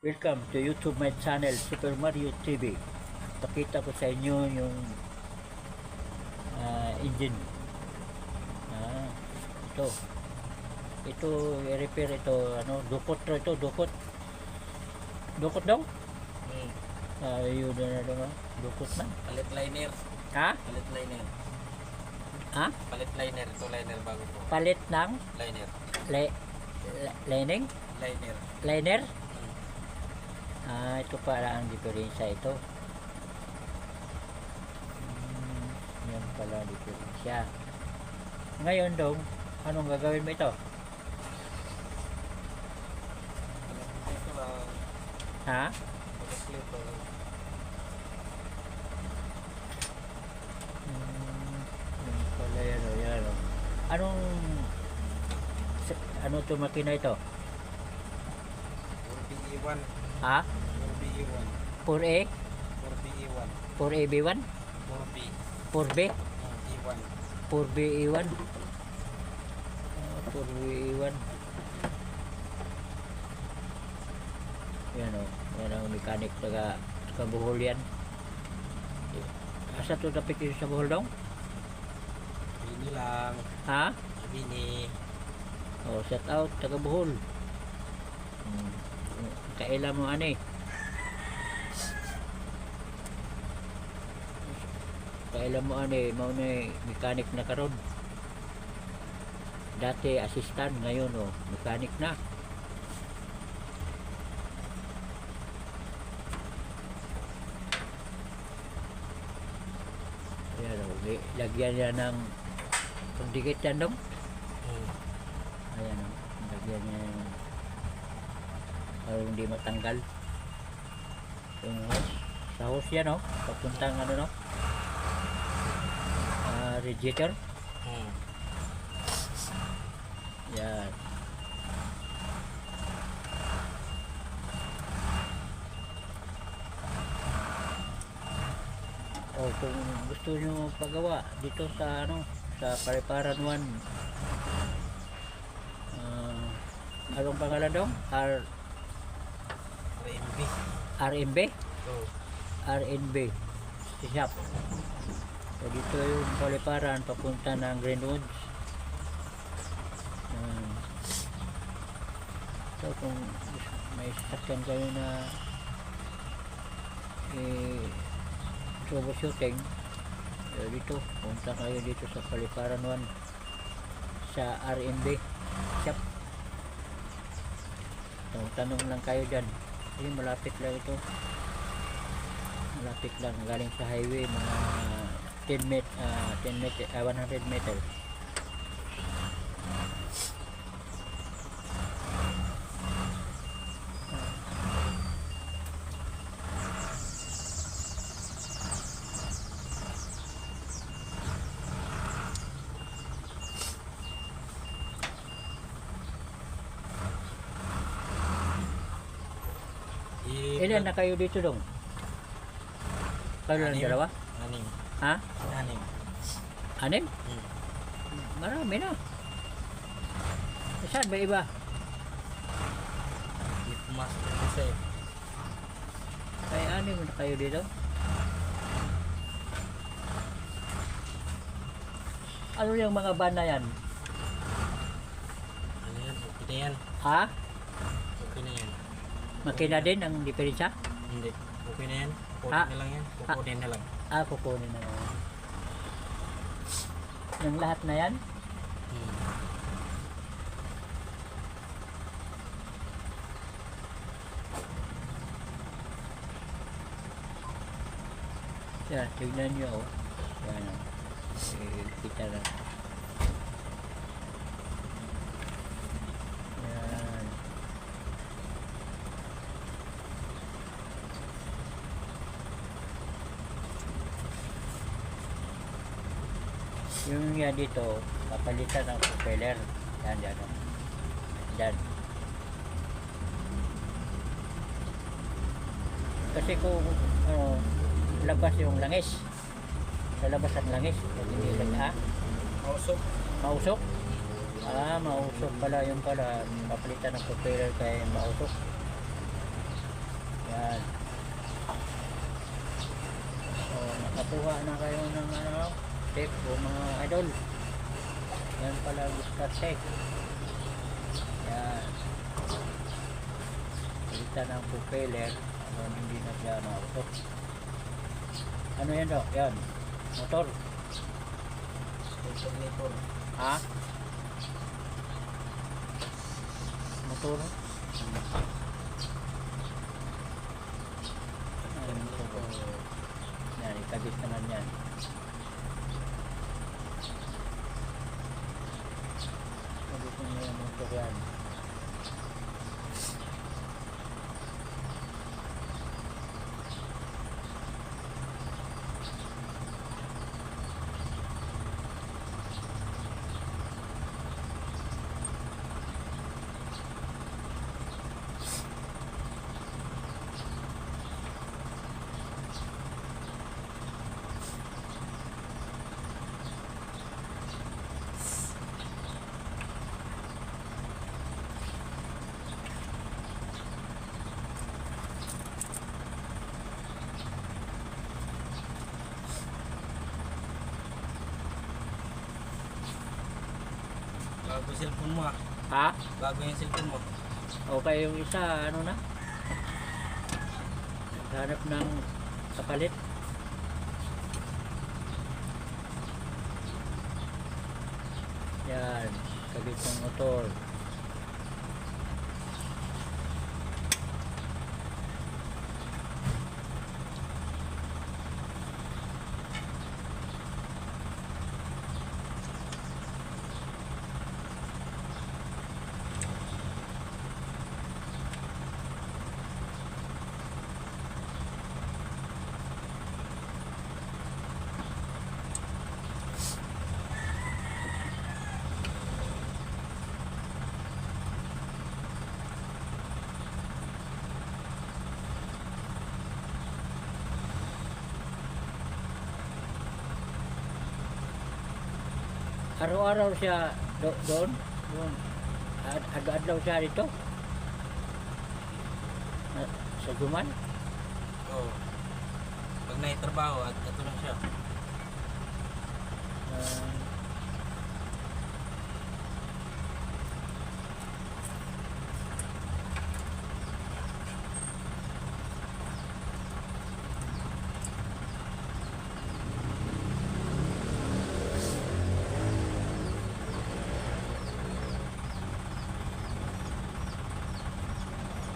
Welcome to YouTube my channel Super Mario TV. Pakita ko sa inyo yung engine. Ito. Ito i-repair ito dukot to ito, dukot. Dukot daw? Ayun na naman. Dukot na. Palit liner. Ha? Palit liner. Ha? Palit liner. Ito liner bago po. Palit ng Liner. lining? Liner. Liner? Ito pala ang diferensya ito. Yan pala ang diferensya. Ngayon dong, anong gagawin mo ito? Ito lang. Ha? Pag-clip po. Yan pala yan o, yan o. Ano ito makina ito? 4BE1. Ha? 4BE1. 4A? 4BE1. 4AB1? 4B. 4B? E1. 4BE1? 4BE1. Yan o. Yan ang mechanic taga Bohol yan. Asa ito tapik dito sa Bohol dong? Bini lang. Ha? Bini. Oh, shout out taga Bohol. Kailan mo ani? Kailan mo ani? Mao ni mechanic na karon. Dati assistant, ngayon mechanic na. Ayan lagyan niya ng pagdikit yan dong. Ayan lagyan niya yung para hindi matanggal yung hose. Sa hose yan papuntang radiator. Yan kung gusto nyo pagawa dito sa sa Pariparan 1, anong pangalan dong? RMB. RMB? Oh. RNB shop. So dito yung Paliparan papunta ng Greenwoods. So kung may sasakyan kayo na troubleshooting, dito punta kayo dito sa Paliparan 1 sa RNB shop. So tanong lang kayo dyan. Malapit lang ito. Malapit lang, galing sa highway mga 100 meter. Ilan na kayo dito dong? Kayo lang dalawa? 6. Ha? 6. 6? Marami na. Saan ba iba? Mas kasi Kaya 6 na kayo dito? Ano yung mga van na yan? ano yan? Okay na yan. Ha? Okay na yan. Makina din ang diferensya? Hindi. Okay na yan. Ha? Kukunin na lang yan. Kukunin na lang. Kukunin na lang. Yung lahat na yan? Yan, tignan nyo Yan kita na. Yan. Yung yan dito, papalitan ng propeller. Yan, yan. Yan. Kasi kung labas yung langis, sa labas ang langis, hindi lang Mausok. mausok. Mausok pala yung pala. Papalitan ng propeller kay mausok. Yan. So, nakakuha na kayo ng ano, tip o mga idol. Yan pala start check. Yan. Pilitan ng propeller. Hindi na siya auto. Ano yan daw? Yan. Motor. Alternator. Ha? Motor. Ayan, motor. Yan, ikabit naman yan. Ikabit naman yung motor yan. Bago cellphone mo ah. Ha? Bago yung cellphone mo. Okay, yung isa, ano na? Hanap ng kapalit. Yan, kabit ng motor. Araw-araw siya doon. Adlaw siya dito. Sa Juman. Oo. Pag naitrabaho at ito lang siya. Ah,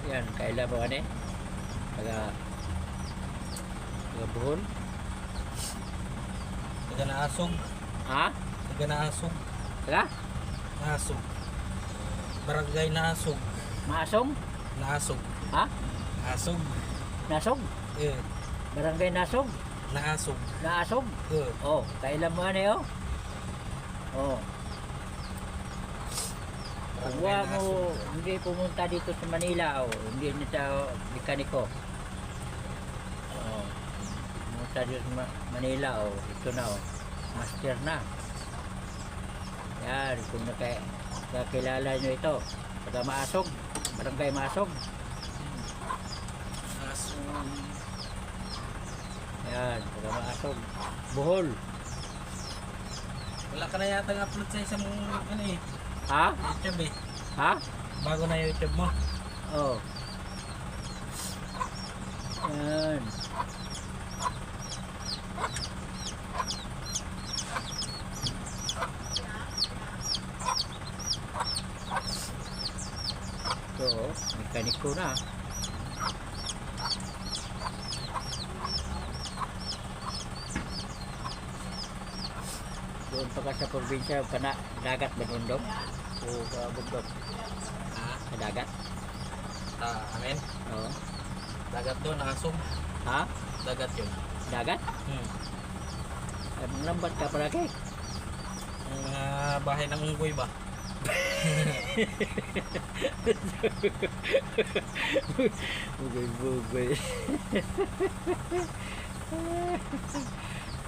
yan, kailan mo ano eh? Taga buhol. Taga naasog. Ha? Taga naasog. Taga? Naasog. Barangay naasog. Maasong? Naasog. Ha? Asog. Nasog? Eh. Barangay Nasog? Naasog. Naasog? Eh. Oh, kailan mo ano eh oh? Oh. Kung Barangay mo Naasog. hindi pumunta dito sa Manila, oh, hindi na siya mekaniko. Oh, pumunta dito sa Manila, oh, ito na, oh, master na. Yan, kung nakakilala nyo ito, taga Maasog, Barangay Maasog. Naasog. Yan, taga Maasog, Bohol. Wala ka na yata upload sa isang ano eh. Ha? YouTube eh. Ha? Bago na yung YouTube mo. Oh. Yan. Ito, oh, mekaniko na. Doon pa ka sa probinsya, kana dagat ba doon daw? O bundok? Ha? Sa dagat? Amen. Oo. Dagat doon, naasog. Ha? Dagat yun. Dagat? Ay, lambat ka palagi. Ang mga bahay ng unggoy ba? Bugay-bugay.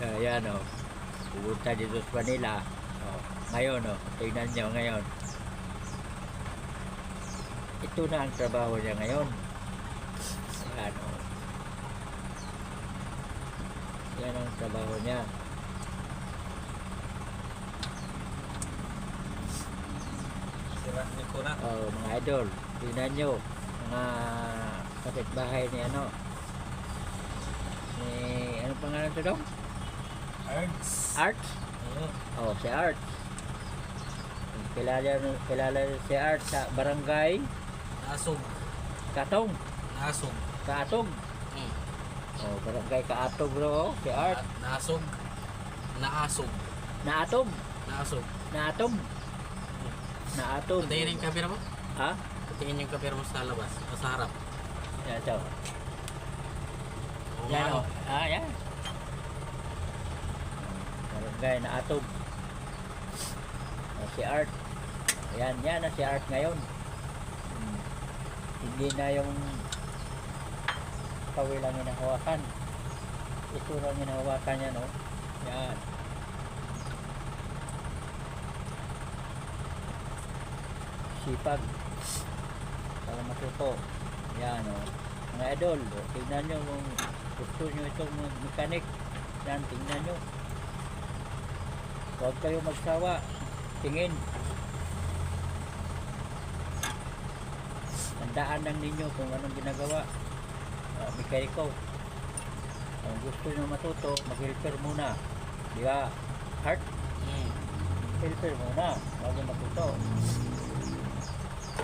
Ayan o. Pupunta dito sa Manila. Oh, ngayon o. Tingnan nyo ngayon. Ito na ang trabaho niya ngayon. Yan, oh. Yan ang trabaho niya. Sira ni Kuna. Oh, mga idol, tingnan nyo, mga kapitbahay ni ano, ni, ano pangalan to dong? Arts. Art? Oo. Oh, si Art. Kilala si Art sa barangay Naasog. Katong, Naasog. Kaatog. Hmm. Oh, barangay Kaatog bro, si Art. Naasog. Naasog. Naatog, Naasog. naatog, naatog. Patayin yung camera mo? Ha? Patingin yung camera mo sa labas. O sa harap. Yan ito. Oo, Yan ano? oh. Ah, yan. Barangay Naatog. Oh, si Art. Ayan, yan na si Art ngayon. Hindi na yung kawil lang hinahawakan. Ito lang hinahawakan niya, no? Yan. Sipag. Para matuto. Yan, no? Mga idol, tingnan nyo kung gusto nyo itong mechanic. Yan, tingnan nyo. Huwag kayo magsawa. Tingin. Tandaan lang ninyo kung anong ginagawa. Mekaniko. Kung gusto nyo matuto, mag-helper muna. Di ba? Heart? Hmm. Helper muna. Bago matuto.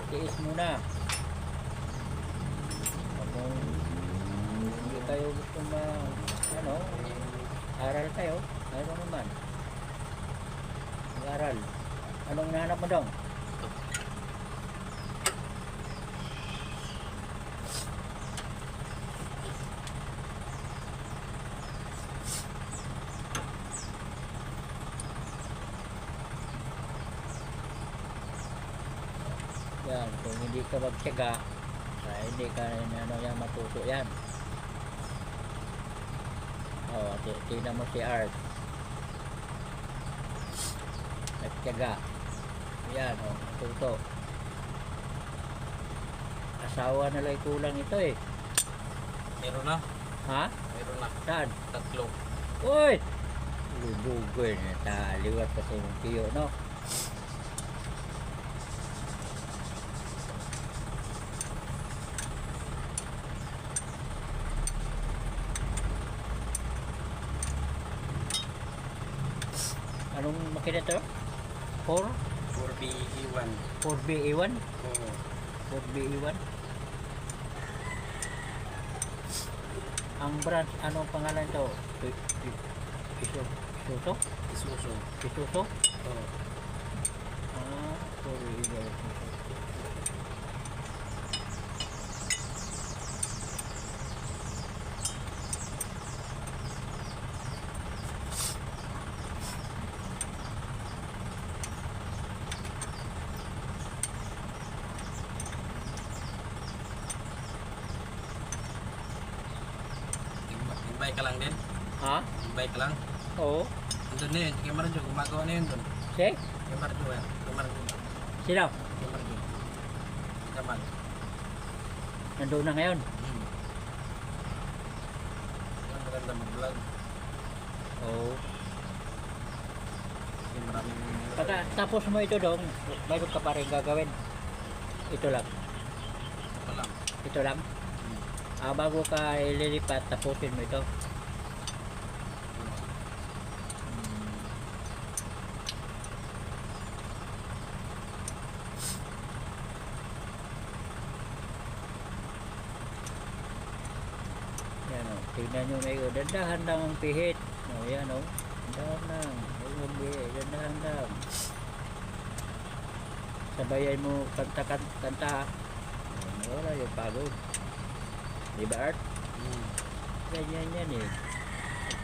Tiis muna. Kung hindi kayo gusto ano, aral kayo, mayroon naman. Mag-aral. Anong hinahanap mo daw? Yan, kung hindi ka magtiyaga, hindi ka ano yan matuto yan. Oh, tingnan mo si Art. Nagtiyaga. Yan, oh, matuto. Asawa na lang kulang ito eh. Meron na. Ha? Meron na. Saan? 3. Uy! Lubugoy na taliwat kasi yung tiyo, no? Anong makina to? 4? 4BE1. 4BA1? Oo. 4BA1? Ang branch, anong pangalan to? Isuso? Isuso. Isuso? Oo. Ah, 4BA1. Imbay ka lang din. Ha? Imbay ka lang. Oo. Andun na yun. Kamar dyan. Gumagawa na yun dun. Si? Kamar dyan. Kamar dyan. Sino? Kamar dyan. Kamar. Nandun na ngayon? Ang maganda mag-vlog. Oo. Kasi maraming... Pagka tapos mo ito dong, mayroon ka pa rin gagawin. Ito lang. Ito lang. Ito lang. Bago ka ililipat, tapusin mo ito. Yan o. Tignan nyo na yun. Dandahan lang ang pihit. O yan o. Dandahan lang. Huwag mong pihit. Dandahan lang. Sabayan mo kanta. Wala yung pagod. Diba Art? Ganyan yan eh.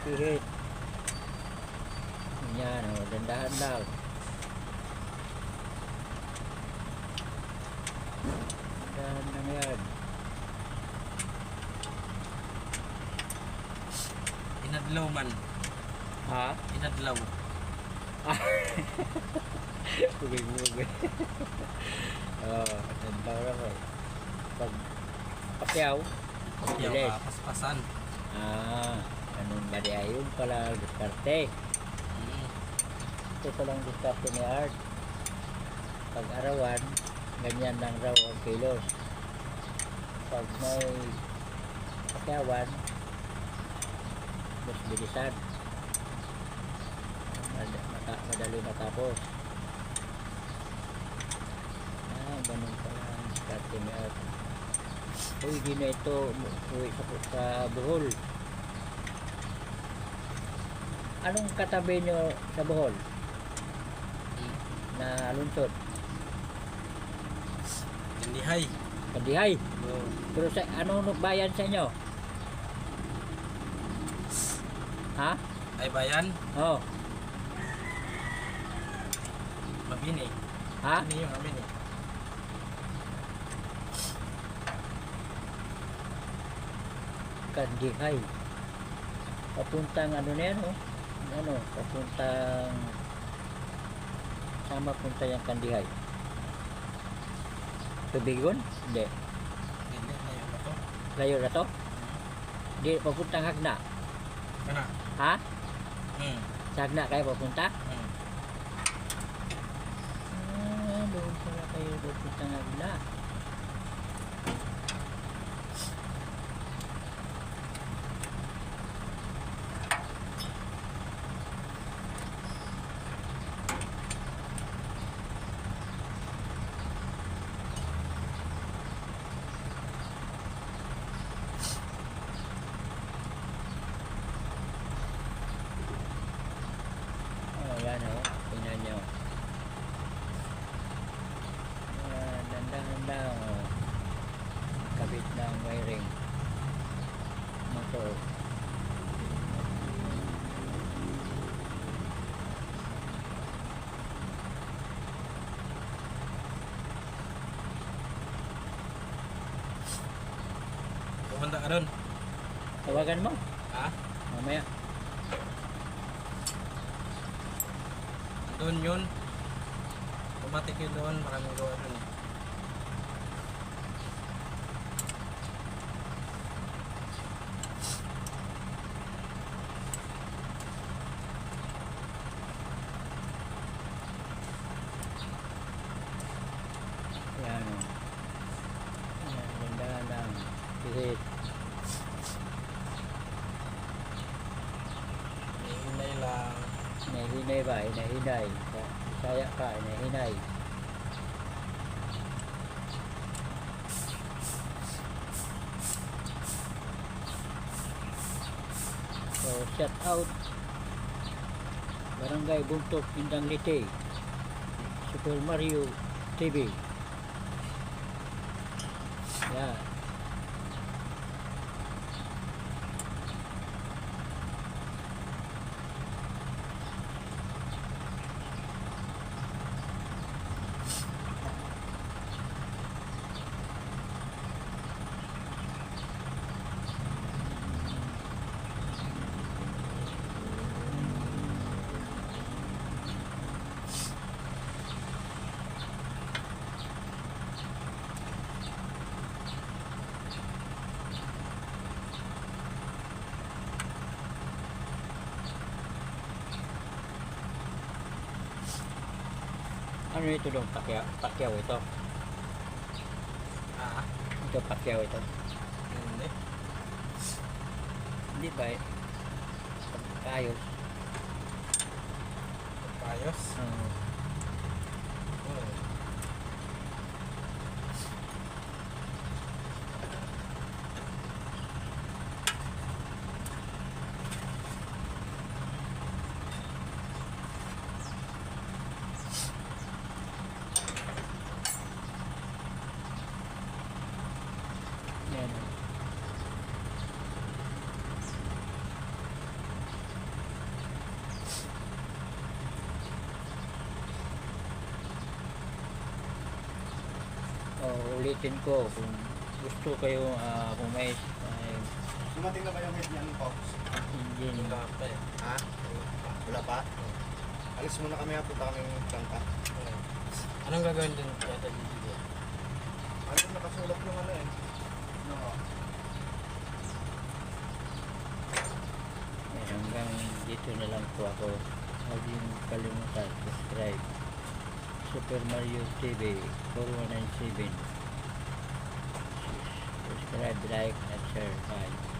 Pihit. Yan o. Dandahan lang. Dandahan lang yan. Inadlaw man. Ha? Inadlaw. Bugay. Oo, dandahan lang eh. Pag pakyaw, Kopya Bilis. ka, paspasan. Ganun ba di ayun pala diskarte. Mm. Ito palang diskarte ni Art. Pag arawan, ganyan lang raw ang kilos. Pag may pakyawan, mas bilisan. Madali matapos. Ganun pala ang diskarte ni Art. Uy, di na ito uwi sa Bohol. Anong katabi nyo sa Bohol na lunsod? Kandihay. Kandihay. Oo. Pero sa anong bayan sa inyo? Ha? Ay bayan. Oh. Mabini. Ha? Ano yung Mabini? Kandihay. Papuntang ano na yan, oh. Ano, papuntang sama punta yung Kandihay. Tubigon? Hindi. Hindi, ngayon na to. Layo na to? Hindi, papuntang Hagna. Kana? Ha? Hmm. Sa Hagna kayo papunta? Hmm. Doon pala kayo papuntang Hagna. Yan o, tingnan nyo. Dahan-dahan o. Kabit na ang wiring. Motor. Pupunta ka ron. Tawagan mo. Ha? Mamaya. Doon yun. Pumatik yun doon. Maraming gawa doon. Yan o. Yan, ganda lang. Pisit. Hinay lang. Hinahinay ba? Hinahinay. Kaya ka, hinahinay. So, shout out Barangay Buntok, Indang Lite, Super Mario TV. Yan. Ano ito dong? Pakyaw ito. Ah, Ito pakyaw ito. hindi. Hindi ba eh? Kayos. Payos. Oh. Yan. Ulitin ko kung gusto kayo kung may Dumating na ba yung head niyan, Pops? engine. Wala pa eh. Ha? Wala pa? Alis muna kami, punta kaming planta. Anong gagawin din yata dito? Ano nakasulat yung ano eh? Ano? dito na lang po ako. Huwag yung kalimutan, subscribe. Super Mario TV 4197. Subscribe, like, and share. Bye.